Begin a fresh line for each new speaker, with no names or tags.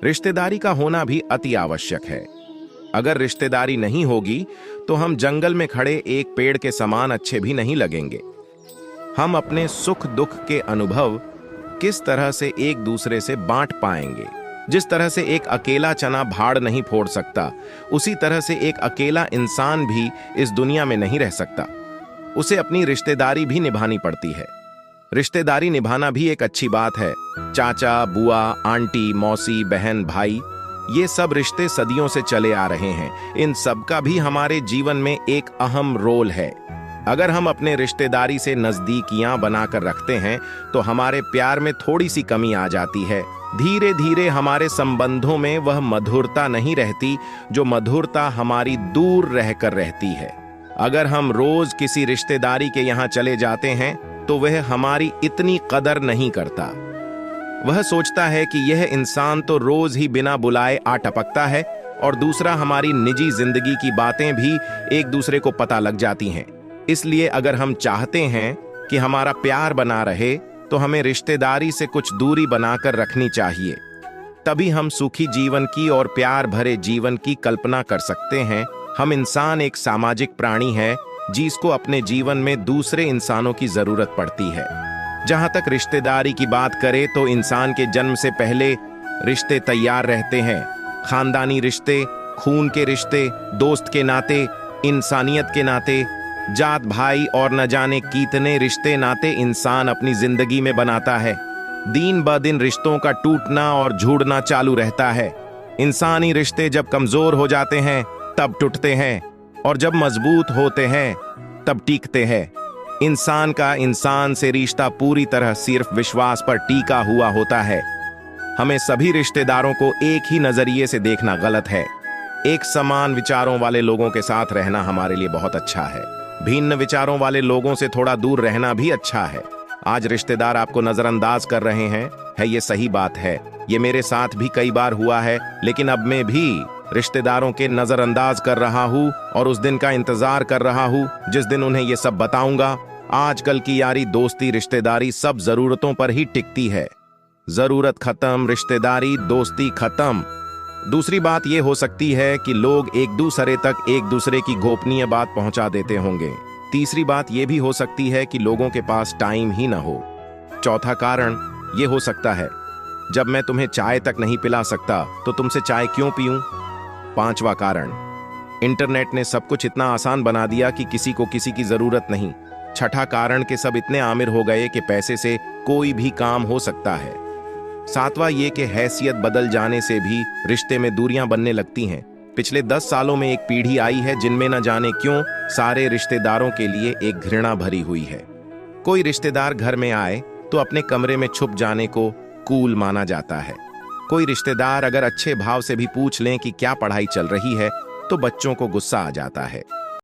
रिश्तेदारी का होना भी अति आवश्यक है। अगर रिश्तेदारी नहीं होगी तो हम जंगल में खड़े एक पेड़ के समान अच्छे भी नहीं लगेंगे। हम अपने सुख दुख के अनुभव किस तरह से एक दूसरे से बांट पाएंगे। जिस तरह से एक अकेला चना भाड़ नहीं फोड़ सकता, उसी तरह से एक अकेला इंसान भी इस दुनिया में नहीं रह सकता। उसे अपनी रिश्तेदारी भी निभानी पड़ती है। रिश्तेदारी निभाना भी एक अच्छी बात है। चाचा, बुआ, आंटी, मौसी, बहन, भाई, ये सब रिश्ते सदियों से चले आ रहे हैं। इन सब का भी हमारे जीवन में एक अहम रोल है। अगर हम अपने रिश्तेदारी से नजदीकियां बनाकर रखते हैं तो हमारे प्यार में थोड़ी सी कमी आ जाती है। धीरे धीरे हमारे संबंधों में वह मधुरता नहीं रहती जो मधुरता हमारी दूर रहकर रहती है। अगर हम रोज किसी रिश्तेदारी के यहाँ चले जाते हैं तो वह हमारी इतनी कदर नहीं करता। वह सोचता है कि यह इंसान तो रोज ही बिना बुलाए आ टपकता है, और दूसरा हमारी निजी जिंदगी की बातें भी एक दूसरे को पता लग जाती हैं। इसलिए अगर हम चाहते हैं कि हमारा प्यार बना रहे तो हमें रिश्तेदारी से कुछ दूरी बनाकर रखनी चाहिए। तभी हम सुखी जीवन की और प्यार भरे जीवन की कल्पना कर सकते हैं। हम इंसान एक सामाजिक प्राणी है जिसको अपने जीवन में दूसरे इंसानों की जरूरत पड़ती है। जहां तक रिश्तेदारी की बात करें तो इंसान के जन्म से पहले रिश्ते तैयार रहते हैं। खानदानी रिश्ते, खून के रिश्ते, दोस्त के नाते, इंसानियत के नाते, जात भाई और न जाने कितने रिश्ते नाते इंसान अपनी जिंदगी में बनाता है। दिन ब दिन रिश्तों का टूटना और जुड़ना चालू रहता है। इंसानी रिश्ते जब कमजोर हो जाते हैं तब टूटते हैं, और जब मजबूत होते हैं तब टीकते हैं। इंसान का इंसान से रिश्ता पूरी तरह सिर्फ विश्वास पर टिका हुआ होता है। हमें सभी रिश्तेदारों को एक ही नजरिए से देखना गलत है। एक समान विचारों वाले लोगों के साथ रहना हमारे लिए बहुत अच्छा है। भिन्न विचारों वाले लोगों से थोड़ा दूर रहना भी अच्छा है। आज रिश्तेदार आपको नजरअंदाज कर रहे हैं, ये सही बात है। ये मेरे साथ भी कई बार हुआ है, लेकिन अब मैं भी रिश्तेदारों के नजरअंदाज कर रहा हूँ और उस दिन का इंतजार कर रहा हूँ जिस दिन उन्हें ये सब बताऊंगा। आजकल की यारी, दोस्ती, रिश्तेदारी सब जरूरतों पर ही टिकती है। जरूरत खत्म, रिश्तेदारी, दोस्ती खत्म। दूसरी बात यह हो सकती है कि लोग एक दूसरे तक एक दूसरे की गोपनीय बात पहुंचा देते होंगे। तीसरी बात यह भी हो सकती है कि लोगों के पास टाइम ही ना हो। चौथा कारण यह हो सकता है, जब मैं तुम्हें चाय तक नहीं पिला सकता तो तुमसे चाय क्यों पीऊं। पांचवा कारण, इंटरनेट ने सब कुछ इतना आसान बना दिया कि किसी को किसी की जरूरत नहीं। छठा कारण कि सब इतने आमिर हो गए कि पैसे से कोई भी काम हो सकता है। सातवां ये कि हैसियत बदल जाने से भी रिश्ते में दूरियां बनने लगती हैं। पिछले 10 सालों में एक पीढ़ी आई है जिनमें न जाने क्यों सारे रिश्तेदारों के लिए एक घृणा भरी हुई है। कोई रिश्तेदार घर में आए तो अपने कमरे में छुप जाने को कूल माना जाता है। कोई रिश्तेदार अगर अच्छे भाव से भी पूछ लें कि क्या पढ़ाई चल रही है तो बच्चों को गुस्सा आ जाता है।